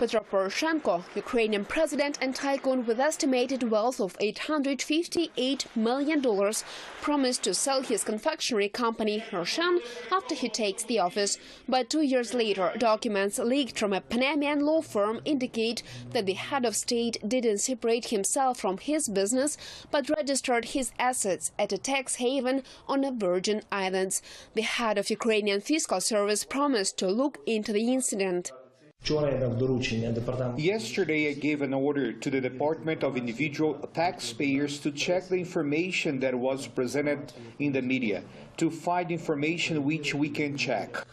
Petro Poroshenko, Ukrainian president and tycoon with estimated wealth of $858 million, promised to sell his confectionery company, Roshan, after he takes the office. But 2 years later, documents leaked from a Panamanian law firm indicate that the head of state didn't separate himself from his business, but registered his assets at a tax haven on the Virgin Islands. The head of Ukrainian Fiscal Service promised to look into the incident. Yesterday, I gave an order to the Department of Individual Taxpayers to check the information that was presented in the media, to find information which we can check.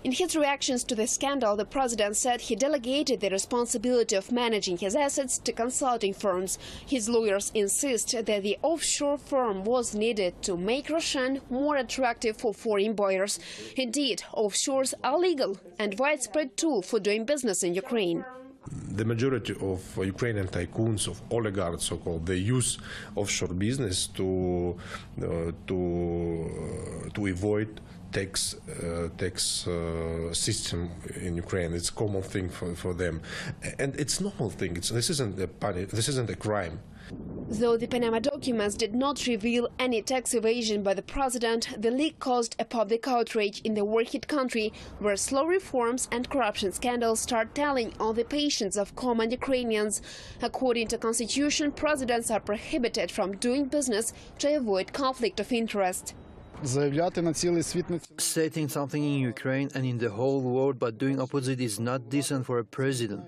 In his reactions to the scandal, the president said he delegated the responsibility of managing his assets to consulting firms. His lawyers insist that the offshore firm was needed to make Roshan more attractive for foreign buyers. Indeed, offshores are legal and widespread tool for doing business in Ukraine. The majority of Ukrainian tycoons, of oligarchs, so-called, they use offshore business to avoid tax system in Ukraine. It's a common thing for them, and it's a normal thing. This isn't a crime. Though the Panama documents did not reveal any tax evasion by the president, the leak caused a public outrage in the war-hit country, where slow reforms and corruption scandals start telling on the patience of common Ukrainians. According to Constitution, presidents are prohibited from doing business to avoid conflict of interest. Stating something in Ukraine and in the whole world but doing opposite is not decent for a president.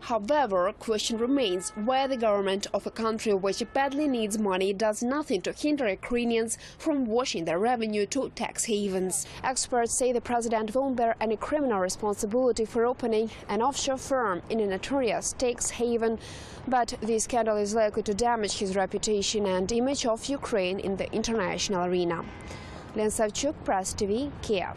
However, a question remains why the government of a country which badly needs money does nothing to hinder Ukrainians from washing their revenue to tax havens. Experts say the president won't bear any criminal responsibility for opening an offshore firm in a notorious tax haven, but this scandal is likely to damage his reputation and image of Ukraine in the international arena. Len Savchuk, Press TV, Kiev.